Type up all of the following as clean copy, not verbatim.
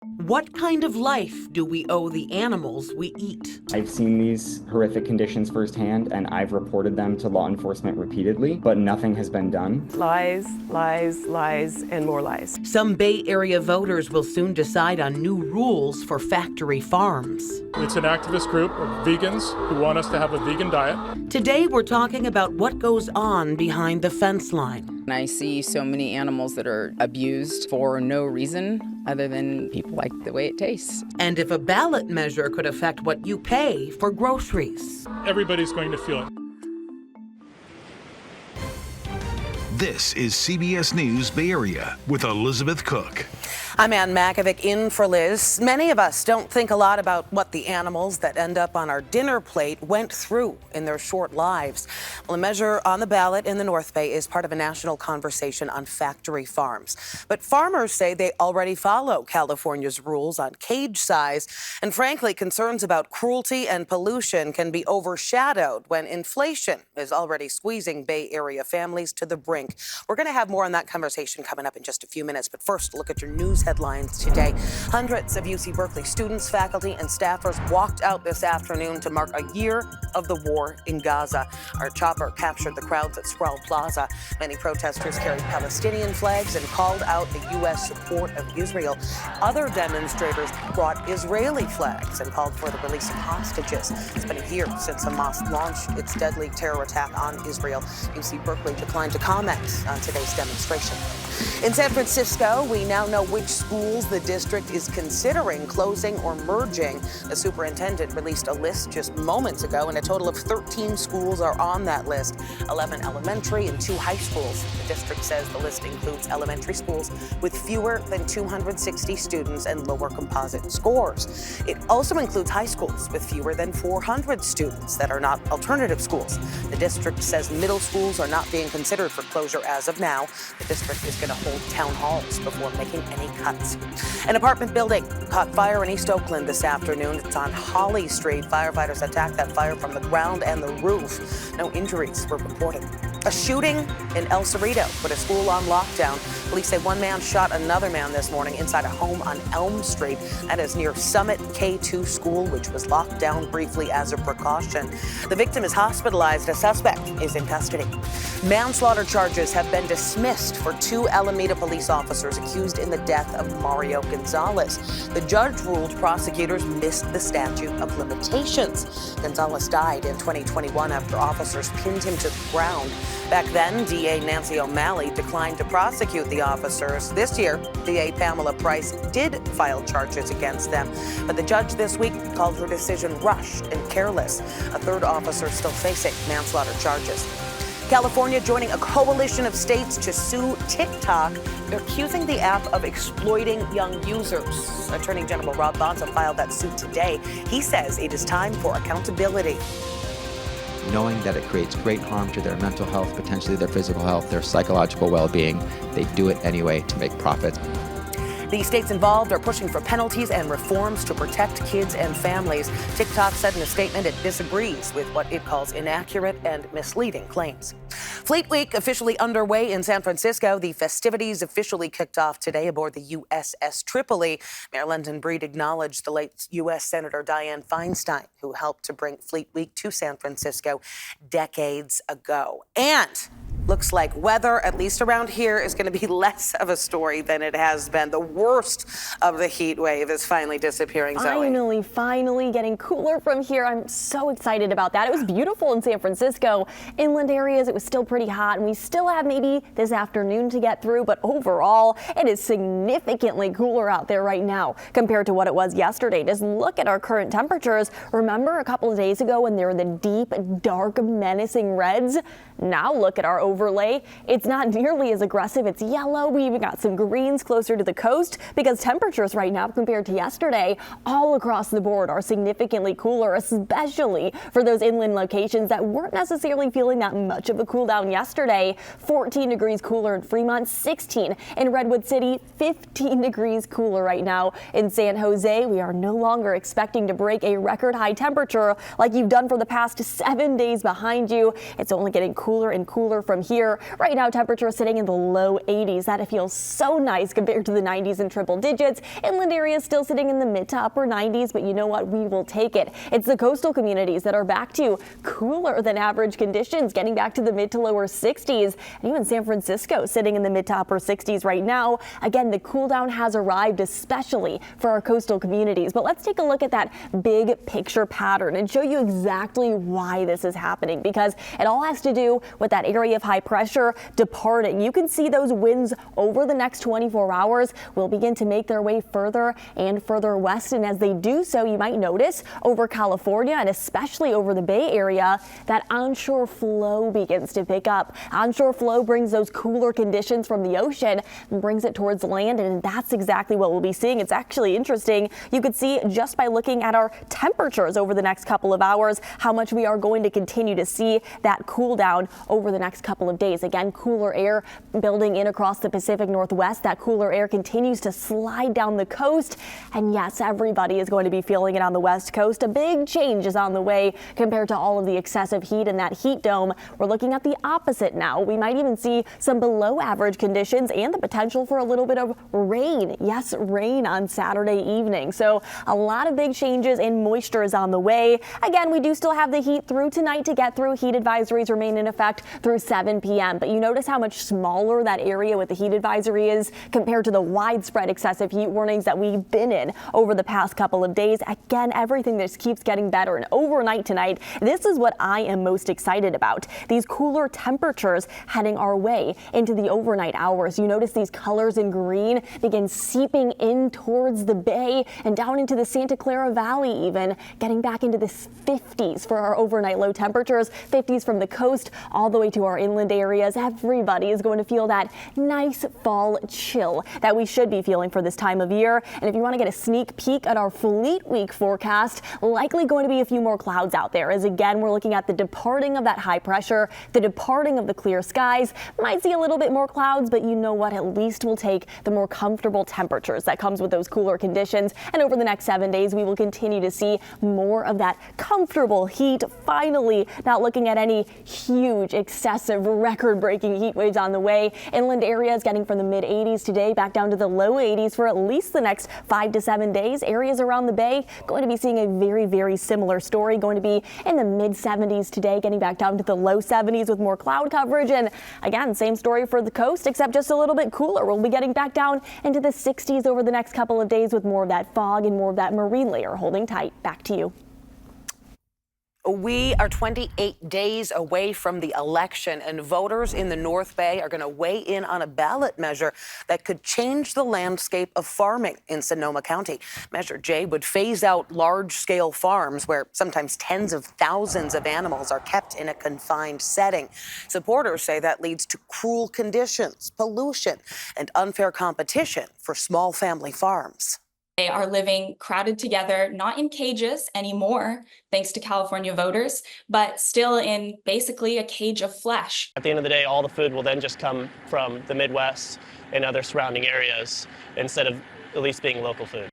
What kind of life do we owe the animals we eat? I've seen these horrific conditions firsthand, and I've reported them to law enforcement repeatedly, but nothing has been done. Lies, lies, lies, and more lies. Some Bay Area voters will soon decide on new rules for factory farms. It's an activist group of vegans who want us to have a vegan diet. Today, we're talking about what goes on behind the fence line. I see so many animals that are abused for no reason other than people like the way it tastes. And if a ballot measure could affect what you pay for groceries. Everybody's going to feel it. This is CBS News Bay Area with Elizabeth Cook. I'm Ann Makovec in for Liz. Many of us don't think a lot about what the animals that end up on our dinner plate went through in their short lives. Well, a measure on the ballot in the North Bay is part of a national conversation on factory farms. But farmers say they already follow California's rules on cage size. And frankly, concerns about cruelty and pollution can be overshadowed when inflation is already squeezing Bay Area families to the brink. We're going to have more on that conversation coming up in just a few minutes. But first, look at your news headlines today. Hundreds of UC Berkeley students, faculty, and staffers walked out this afternoon to mark a year of the war in Gaza. Our chopper captured the crowds at Sproul Plaza. Many protesters carried Palestinian flags and called out the U.S. support of Israel. Other demonstrators brought Israeli flags and called for the release of hostages. It's been a year since Hamas launched its deadly terror attack on Israel. UC Berkeley declined to comment on today's demonstration. In San Francisco, we now know which schools the district is considering closing or merging. The superintendent released a list just moments ago, and a total of 13 schools are on that list, 11 elementary and 2 high schools. The district says the list includes elementary schools with fewer than 260 students and lower composite scores. It also includes high schools with fewer than 400 students that are not alternative schools. The district says middle schools are not being considered for closure as of now. The district is going to hold town halls before making any cuts. An apartment building caught fire in East Oakland this afternoon. It's on Holly Street. Firefighters attacked that fire from the ground and the roof. No injuries were reported. A shooting in El Cerrito put a school on lockdown. Police say one man shot another man this morning inside a home on Elm Street. That is near Summit K2 School, which was locked down briefly as a precaution. The victim is hospitalized. A suspect is in custody. Manslaughter charges have been dismissed for 2 Alameda police officers accused in the death of Mario Gonzalez. The judge ruled prosecutors missed the statute of limitations. Gonzalez died in 2021 after officers pinned him to the ground. Back then, DA Nancy O'Malley declined to prosecute the officers. This year, DA Pamela Price did file charges against them, but the judge this week called her decision rushed and careless. A third officer still facing manslaughter charges. California joining a coalition of states to sue TikTok. They're accusing the app of exploiting young users. Attorney General Rob Bonta filed that suit today. He says it is time for accountability. Knowing that it creates great harm to their mental health, potentially their physical health, their psychological well-being, they do it anyway to make profit. The states involved are pushing for penalties and reforms to protect kids and families. TikTok said in a statement it disagrees with what it calls inaccurate and misleading claims. Fleet Week officially underway in San Francisco. The festivities officially kicked off today aboard the USS Tripoli. Mayor London Breed acknowledged the late U.S. Senator Dianne Feinstein, who helped to bring Fleet Week to San Francisco decades ago. And looks like weather, at least around here, is going to be less of a story than it has been. The worst of the heat wave is finally disappearing, Zoe. Finally getting cooler from here. I'm so excited about that. It was beautiful in San Francisco. Inland areas, it was still pretty hot, and we still have maybe this afternoon to get through, but overall, it is significantly cooler out there right now compared to what it was yesterday. Just look at our current temperatures. Remember a couple of days ago when there were the deep, dark, menacing reds? Now look at our overlay. It's not nearly as aggressive. It's yellow. We even got some greens closer to the coast because temperatures right now compared to yesterday all across the board are significantly cooler, especially for those inland locations that weren't necessarily feeling that much of a cool down yesterday. 14 degrees cooler in Fremont, 16 in Redwood City, 15 degrees cooler right now in San Jose. We are no longer expecting to break a record high temperature like you've done for the past 7 days behind you. It's only getting cooler cooler and cooler from here. Right now, temperatures sitting in the low 80s. That feels so nice compared to the 90s and triple digits. Inland areas still sitting in the mid to upper 90s, but you know what? We will take it. It's the coastal communities that are back to cooler than average conditions, getting back to the mid to lower 60s. And even San Francisco sitting in the mid to upper 60s right now. Again, the cool down has arrived, especially for our coastal communities. But let's take a look at that big picture pattern and show you exactly why this is happening, because it all has to do with that area of high pressure departing. You can see those winds over the next 24 hours will begin to make their way further and further west. And as they do so, you might notice over California and especially over the Bay Area, that onshore flow begins to pick up. Onshore flow brings those cooler conditions from the ocean and brings it towards land. And that's exactly what we'll be seeing. It's actually interesting. You could see just by looking at our temperatures over the next couple of hours, how much we are going to continue to see that cool down over the next couple of days. Again, cooler air building in across the Pacific Northwest. That cooler air continues to slide down the coast. And yes, everybody is going to be feeling it on the West Coast. A big change is on the way compared to all of the excessive heat in that heat dome. We're looking at the opposite now. We might even see some below average conditions and the potential for a little bit of rain. Yes, rain on Saturday evening. So a lot of big changes and moisture is on the way. Again, we do still have the heat through tonight to get through. Heat advisories remain in effect through 7 p.m. But you notice how much smaller that area with the heat advisory is compared to the widespread excessive heat warnings that we've been in over the past couple of days. Again, everything just keeps getting better. And overnight tonight, this is what I am most excited about. These cooler temperatures heading our way into the overnight hours. You notice these colors in green begin seeping in towards the bay and down into the Santa Clara Valley, even getting back into the 50s for our overnight low temperatures, 50s from the coast all the way to our inland areas. Everybody is going to feel that nice fall chill that we should be feeling for this time of year. And if you want to get a sneak peek at our Fleet Week forecast, likely going to be a few more clouds out there, as again, we're looking at the departing of that high pressure, the departing of the clear skies. Might see a little bit more clouds, but you know what? At least we'll take the more comfortable temperatures that comes with those cooler conditions. And over the next 7 days, we will continue to see more of that comfortable heat. Finally, not looking at any huge, excessive, record-breaking heat waves on the way. Inland areas getting from the mid 80s today back down to the low 80s for at least the next 5 to 7 days. Areas around the bay going to be seeing a very, very similar story. Going to be in the mid 70s today, getting back down to the low 70s with more cloud coverage. And again, same story for the coast, except just a little bit cooler. We'll be getting back down into the 60s over the next couple of days with more of that fog and more of that marine layer holding tight. Back to you. We are 28 days away from the election, and voters in the North Bay are going to weigh in on a ballot measure that could change the landscape of farming in Sonoma County. Measure J would phase out large-scale farms where sometimes tens of thousands of animals are kept in a confined setting. Supporters say that leads to cruel conditions, pollution, and unfair competition for small family farms. They are living crowded together, not in cages anymore, thanks to California voters, but still in basically a cage of flesh. At the end of the day, all the food will then just come from the Midwest and other surrounding areas instead of at least being local food.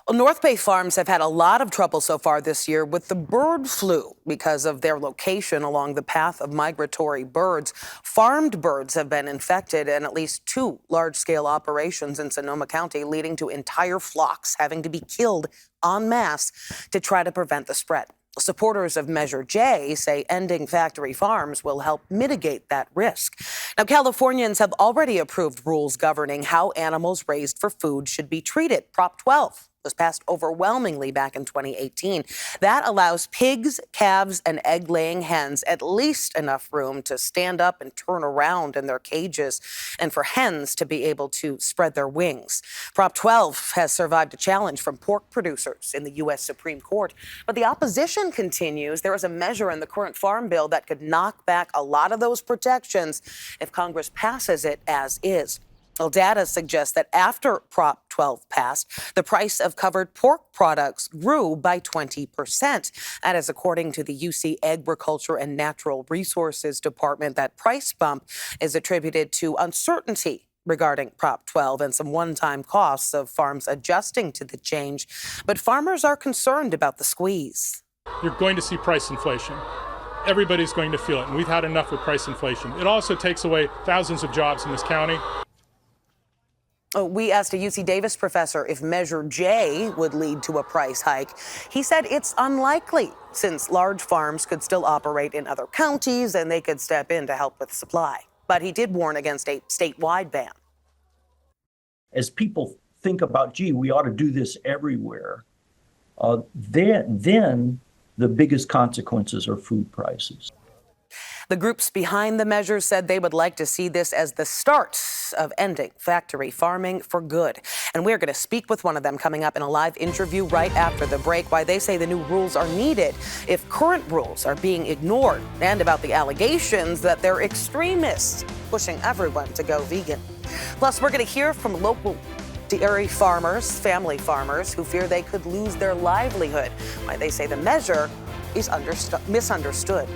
Well, North Bay farms have had a lot of trouble so far this year with the bird flu because of their location along the path of migratory birds. Farmed birds have been infected in at least 2 large-scale operations in Sonoma County, leading to entire flocks having to be killed en masse to try to prevent the spread. Supporters of Measure J say ending factory farms will help mitigate that risk. Now, Californians have already approved rules governing how animals raised for food should be treated. Prop 12 was passed overwhelmingly back in 2018. That allows pigs, calves, and egg-laying hens at least enough room to stand up and turn around in their cages, and for hens to be able to spread their wings. Prop 12 has survived a challenge from pork producers in the U.S. Supreme Court, but the opposition continues. There is a measure in the current farm bill that could knock back a lot of those protections if Congress passes it as is. Well, data suggests that after Prop 12 passed, the price of covered pork products grew by 20%. That is according to the UC Agriculture and Natural Resources Department. That price bump is attributed to uncertainty regarding Prop 12 and some one-time costs of farms adjusting to the change. But farmers are concerned about the squeeze. You're going to see price inflation. everybody's going to feel it, and we've had enough with price inflation. It also takes away thousands of jobs in this county. We asked a UC Davis professor if Measure J would lead to a price hike. He said it's unlikely, since large farms could still operate in other counties and they could step in to help with supply. But he did warn against a statewide ban. As people think about, gee, we ought to do this everywhere, then the biggest consequences are food prices. The groups behind the measure said they would like to see this as the start of ending factory farming for good. And we're going to speak with one of them coming up in a live interview right after the break, why they say the new rules are needed if current rules are being ignored, and about the allegations that they're extremists pushing everyone to go vegan. Plus, we're going to hear from local dairy farmers, family farmers, who fear they could lose their livelihood, why they say the measure is misunderstood.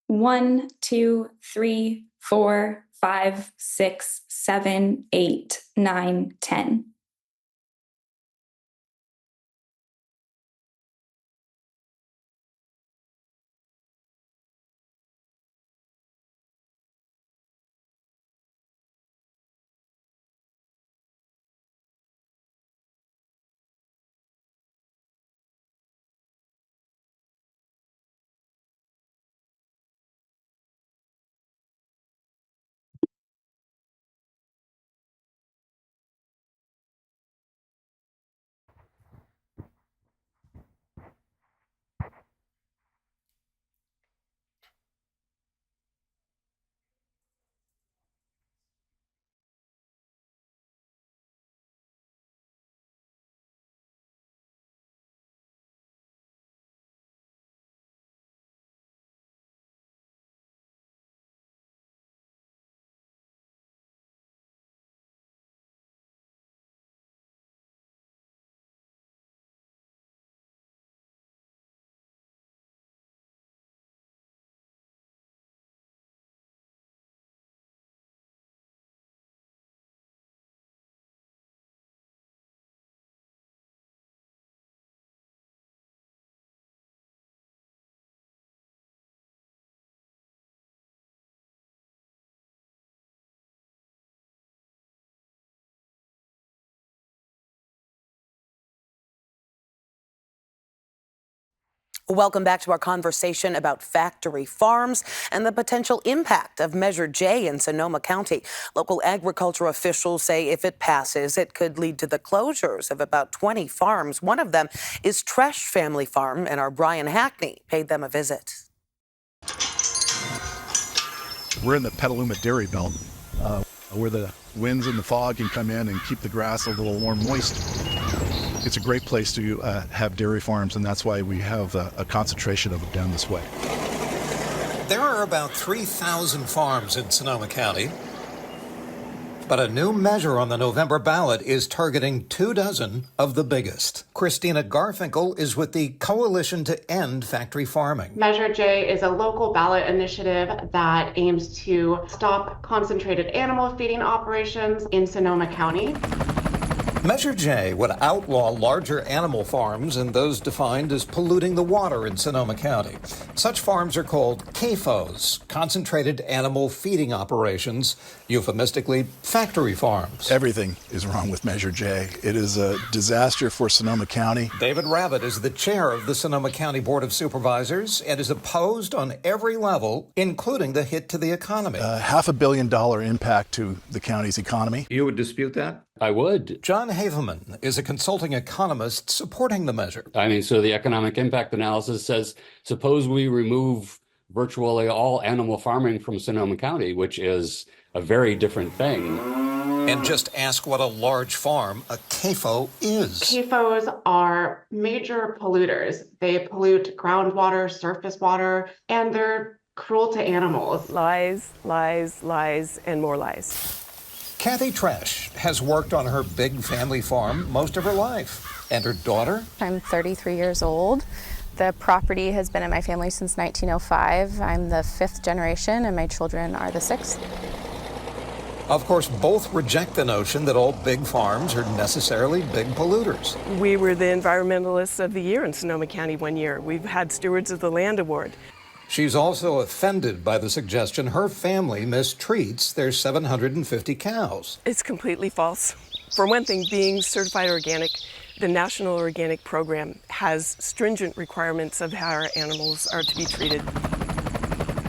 One, two, three, 4, 5, 6, 7, 8, 9, 10. Welcome back to our conversation about factory farms and the potential impact of Measure J in Sonoma County. Local agriculture officials say if it passes, it could lead to the closures of about 20 farms. One of them is Tresh Family Farm, and our Brian Hackney paid them a visit. We're in the Petaluma Dairy Belt, where the winds and the fog can come in and keep the grass a little more moist. It's a great place to have dairy farms, and that's why we have a concentration of them down this way. There are about 3,000 farms in Sonoma County, but a new measure on the November ballot is targeting 24 of the biggest. Christina Garfinkel is with the Coalition to End Factory Farming. Measure J is a local ballot initiative that aims to stop concentrated animal feeding operations in Sonoma County. Measure J would outlaw larger animal farms and those defined as polluting the water in Sonoma County. Such farms are called CAFOs, Concentrated Animal Feeding Operations, euphemistically factory farms. Everything is wrong with Measure J. It is a disaster for Sonoma County. David Rabbit is the chair of the Sonoma County Board of Supervisors and is opposed on every level, including the hit to the economy. $500 million impact to the county's economy. You would dispute that? I would. John Haveman is a consulting economist supporting the measure. I mean, so the economic impact analysis says, suppose we remove virtually all animal farming from Sonoma County, which is a very different thing. And just ask what a large farm, a CAFO, is. CAFOs are major polluters. They pollute groundwater, surface water, and they're cruel to animals. Lies, lies, lies, and more lies. Kathy Tresh has worked on her big family farm most of her life. And her daughter? I'm 33 years old. The property has been in my family since 1905. I'm the 5th generation and my children are the 6th. Of course, both reject the notion that all big farms are necessarily big polluters. We were the environmentalists of the year in Sonoma County one year. We've had Stewards of the Land Award. She's also offended by the suggestion her family mistreats their 750 cows. It's completely false. For one thing, being certified organic, the National Organic Program has stringent requirements of how our animals are to be treated.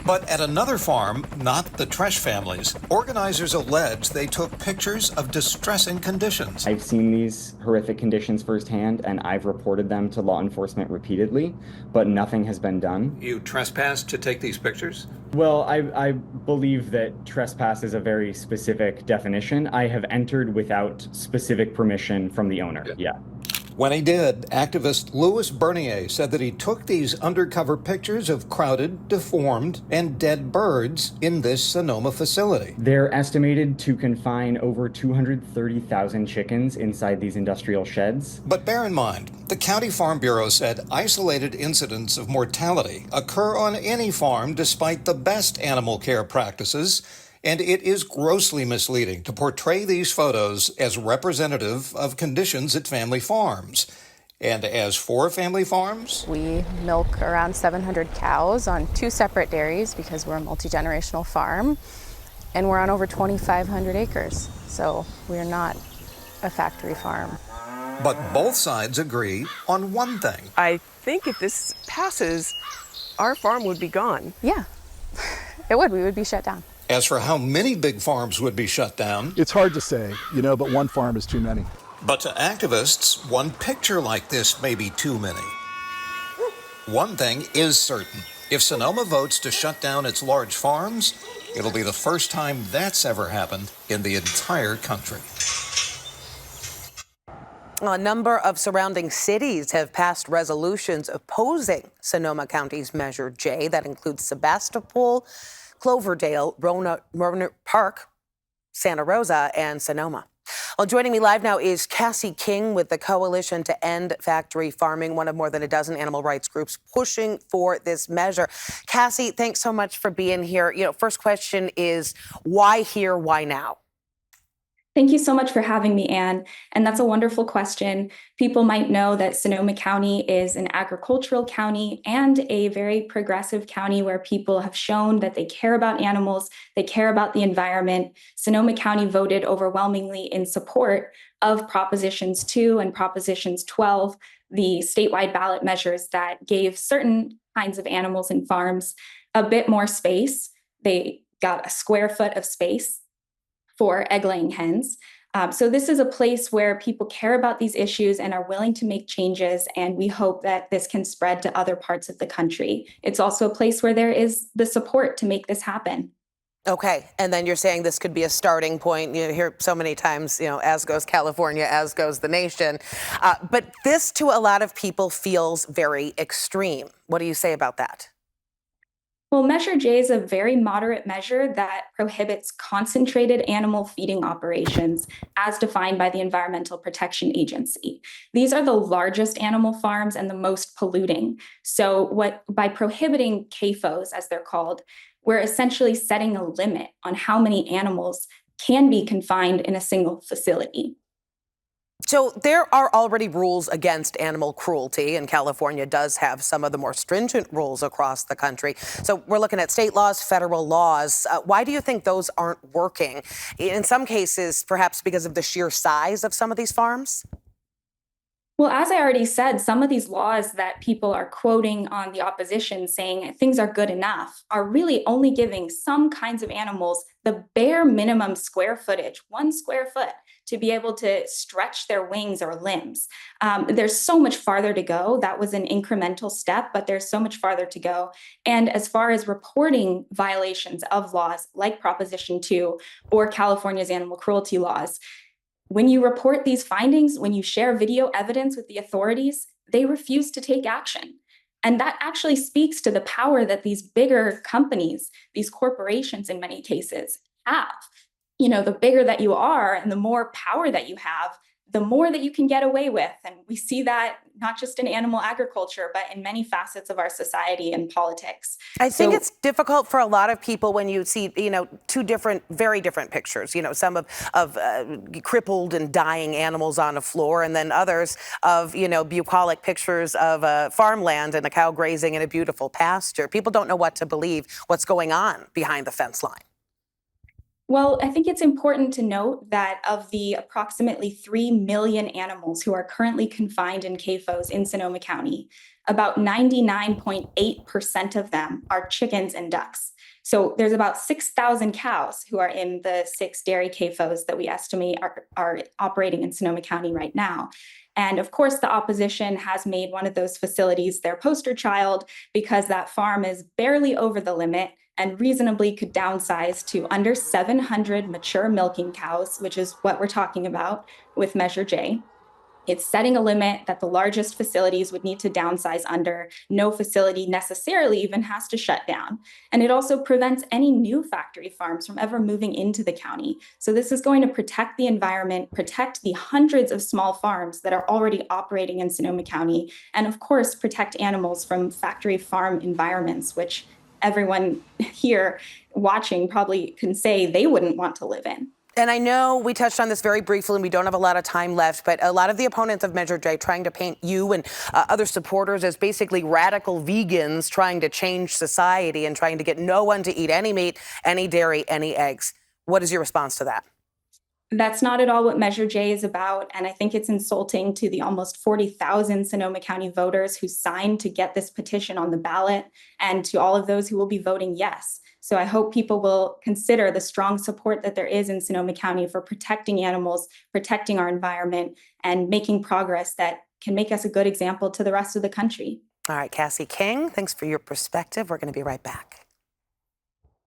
But at another farm, not the Tresh family's, organizers allege they took pictures of distressing conditions. I've seen these horrific conditions firsthand, and I've reported them to law enforcement repeatedly, but nothing has been done. You trespassed to take these pictures? Well, I believe that trespass is a very specific definition. I have entered without specific permission from the owner. Yeah. When he did, activist Louis Bernier said that he took these undercover pictures of crowded, deformed, and dead birds in this Sonoma facility. They're estimated to confine over 230,000 chickens inside these industrial sheds. But bear in mind, the County Farm Bureau said isolated incidents of mortality occur on any farm despite the best animal care practices. And it is grossly misleading to portray these photos as representative of conditions at family farms. And as for family farms? We milk around 700 cows on 2 separate dairies because we're a multi-generational farm. And we're on over 2,500 acres. So we're not a factory farm. But both sides agree on one thing. I think if this passes, our farm would be gone. Yeah, it would. We would be shut down. As for how many big farms would be shut down, it's hard to say, but one farm is too many. But to activists, one picture like this may be too many. One thing is certain. If Sonoma votes to shut down its large farms, it'll be the first time that's ever happened in the entire country. A number of surrounding cities have passed resolutions opposing Sonoma County's Measure J. That includes Sebastopol, Cloverdale, Roanoke Park, Santa Rosa, and Sonoma. Well, joining me live now is Cassie King with the Coalition to End Factory Farming, one of more than a dozen animal rights groups pushing for this measure. Cassie, thanks so much for being here. First question is, why here, why now? Thank you so much for having me, Anne. And that's a wonderful question. People might know that Sonoma County is an agricultural county and a very progressive county where people have shown that they care about animals, they care about the environment. Sonoma County voted overwhelmingly in support of Propositions 2 and Propositions 12, the statewide ballot measures that gave certain kinds of animals and farms a bit more space. They got a square foot of space for egg-laying hens. So this is a place where people care about these issues and are willing to make changes, and we hope that this can spread to other parts of the country. It's also a place where there is the support to make this happen. Okay, and then you're saying this could be a starting point. You hear so many times, as goes California, as goes the nation. But this, to a lot of people, feels very extreme. What do you say about that? Well, Measure J is a very moderate measure that prohibits concentrated animal feeding operations as defined by the Environmental Protection Agency. These are the largest animal farms and the most polluting. So by prohibiting CAFOs, as they're called, we're essentially setting a limit on how many animals can be confined in a single facility. So there are already rules against animal cruelty, and California does have some of the more stringent rules across the country. So we're looking at state laws, federal laws. Why do you think those aren't working? In some cases, perhaps because of the sheer size of some of these farms? Well, as I already said, some of these laws that people are quoting on the opposition saying things are good enough are really only giving some kinds of animals the bare minimum square footage, 1 square foot, to be able to stretch their wings or limbs. There's so much farther to go. That was an incremental step, but there's so much farther to go. And as far as reporting violations of laws like Proposition 2 or California's animal cruelty laws, when you report these findings, when you share video evidence with the authorities, they refuse to take action. And that actually speaks to the power that these bigger companies, these corporations in many cases, have. the bigger that you are and the more power that you have, the more that you can get away with. And we see that not just in animal agriculture, but in many facets of our society and politics. I think it's difficult for a lot of people when you see, two very different pictures, some of crippled and dying animals on a floor, and then others of, bucolic pictures of farmland and a cow grazing in a beautiful pasture. People don't know what to believe, what's going on behind the fence line. Well, I think it's important to note that of the approximately 3 million animals who are currently confined in CAFOs in Sonoma County, about 99.8% of them are chickens and ducks. So there's about 6,000 cows who are in the 6 dairy CAFOs that we estimate are operating in Sonoma County right now. And of course, the opposition has made one of those facilities their poster child because that farm is barely over the limit and reasonably could downsize to under 700 mature milking cows, which is what we're talking about with Measure J. It's setting a limit that the largest facilities would need to downsize under. No facility necessarily even has to shut down. And it also prevents any new factory farms from ever moving into the county. So this is going to protect the environment, protect the hundreds of small farms that are already operating in Sonoma County, and of course, protect animals from factory farm environments, which everyone here watching probably can say they wouldn't want to live in. And I know we touched on this very briefly and we don't have a lot of time left, but a lot of the opponents of Measure J trying to paint you and other supporters as basically radical vegans trying to change society and trying to get no one to eat any meat, any dairy, any eggs. What is your response to that? That's not at all what Measure J is about. And I think it's insulting to the almost 40,000 Sonoma County voters who signed to get this petition on the ballot and to all of those who will be voting yes. So I hope people will consider the strong support that there is in Sonoma County for protecting animals, protecting our environment, and making progress that can make us a good example to the rest of the country. All right, Cassie King, thanks for your perspective. We're going to be right back.